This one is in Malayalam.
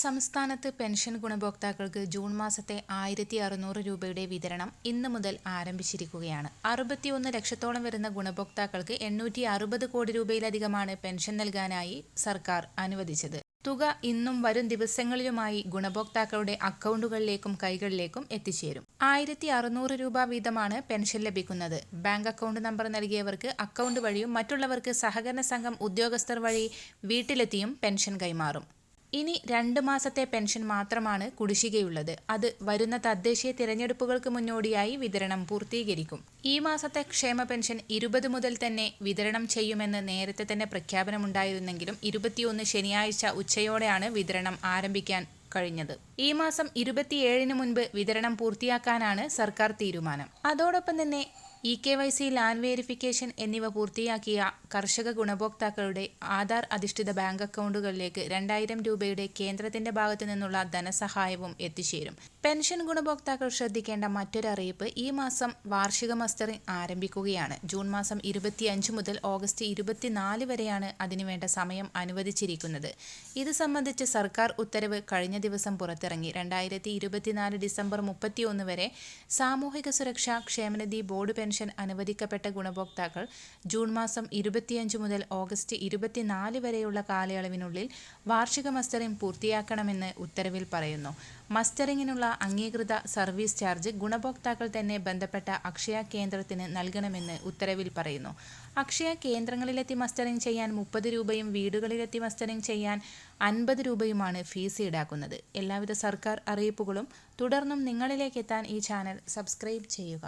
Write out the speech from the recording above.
സംസ്ഥാനത്ത് പെൻഷൻ ഗുണഭോക്താക്കൾക്ക് ജൂൺ മാസത്തെ 1600 രൂപയുടെ വിതരണം ഇന്നു മുതൽ ആരംഭിച്ചിരിക്കുകയാണ്. 61 ലക്ഷത്തോളം വരുന്ന ഗുണഭോക്താക്കൾക്ക് 860 കോടി രൂപയിലധികമാണ് പെൻഷൻ നൽകാനായി സർക്കാർ അനുവദിച്ചത്. തുക ഇന്നും വരും ദിവസങ്ങളിലുമായി ഗുണഭോക്താക്കളുടെ അക്കൗണ്ടുകളിലേക്കും കൈകളിലേക്കും എത്തിച്ചേരും. 1600 രൂപ വീതമാണ് പെൻഷൻ ലഭിക്കുന്നത്. ബാങ്ക് അക്കൗണ്ട് നമ്പർ നൽകിയവർക്ക് അക്കൗണ്ട് വഴിയും മറ്റുള്ളവർക്ക് സഹകരണ സംഘം ഉദ്യോഗസ്ഥർ വഴി വീട്ടിലെത്തിയും പെൻഷൻ കൈമാറും. ഇനി 2 മാസത്തെ പെൻഷൻ മാത്രമാണ് കുടിശ്ശികയുള്ളത്. അത് വരുന്ന തദ്ദേശീയ തിരഞ്ഞെടുപ്പുകൾക്ക് മുന്നോടിയായി വിതരണം പൂർത്തീകരിക്കും. ഈ മാസത്തെ ക്ഷേമ പെൻഷൻ 20 മുതൽ തന്നെ വിതരണം ചെയ്യുമെന്ന് നേരത്തെ തന്നെ പ്രഖ്യാപനമുണ്ടായിരുന്നെങ്കിലും 21 ശനിയാഴ്ച ഉച്ചയോടെയാണ് വിതരണം ആരംഭിക്കാൻ കഴിഞ്ഞത്. ഈ മാസം 27 മുൻപ് വിതരണം പൂർത്തിയാക്കാനാണ് സർക്കാർ തീരുമാനം. അതോടൊപ്പം തന്നെ EKYC, ലാൻഡ് വെരിഫിക്കേഷൻ എന്നിവ പൂർത്തിയാക്കിയ കർഷക ഗുണഭോക്താക്കളുടെ ആധാർ അധിഷ്ഠിത ബാങ്ക് അക്കൗണ്ടുകളിലേക്ക് 2000 രൂപയുടെ കേന്ദ്രത്തിന്റെ ഭാഗത്തു നിന്നുള്ള ധനസഹായവും എത്തിച്ചേരും. പെൻഷൻ ഗുണഭോക്താക്കൾ ശ്രദ്ധിക്കേണ്ട മറ്റൊരു അറിയിപ്പ്, ഈ മാസം വാർഷിക മസ്റ്ററിംഗ് ആരംഭിക്കുകയാണ്. ജൂൺ മാസം 25 മുതൽ ഓഗസ്റ്റ് 24 വരെയാണ് അതിനുവേണ്ട സമയം അനുവദിച്ചിരിക്കുന്നത്. ഇത് സംബന്ധിച്ച് സർക്കാർ ഉത്തരവ് കഴിഞ്ഞ ദിവസം പുറത്തിറങ്ങി. 2024 ഡിസംബർ 31 വരെ സാമൂഹിക സുരക്ഷാ ക്ഷേമനിധി ബോർഡ് പെൻഷൻ അനുവദിക്കപ്പെട്ട ഗുണഭോക്താക്കൾ ജൂൺ മാസം 25 മുതൽ ഓഗസ്റ്റ് 24 വരെയുള്ള കാലയളവിനുള്ളിൽ വാർഷിക മസ്റ്ററിംഗ് പൂർത്തിയാക്കണമെന്ന് ഉത്തരവിൽ പറയുന്നു. മസ്റ്ററിംഗിനുള്ള അംഗീകൃത സർവീസ് ചാർജ് ഗുണഭോക്താക്കൾ തന്നെ ബന്ധപ്പെട്ട അക്ഷയ കേന്ദ്രത്തിന് നൽകണമെന്ന് ഉത്തരവിൽ പറയുന്നു. അക്ഷയ കേന്ദ്രങ്ങളിലെത്തി മസ്റ്ററിംഗ് ചെയ്യാൻ 30 രൂപയും വീടുകളിലെത്തി മസ്റ്ററിംഗ് ചെയ്യാൻ 50 രൂപയുമാണ് ഫീസ് ഈടാക്കുന്നത്. എല്ലാവിധ സർക്കാർ അറിയിപ്പുകളും തുടർന്നും നിങ്ങളിലേക്ക് എത്താൻ ഈ ചാനൽ സബ്സ്ക്രൈബ് ചെയ്യുക.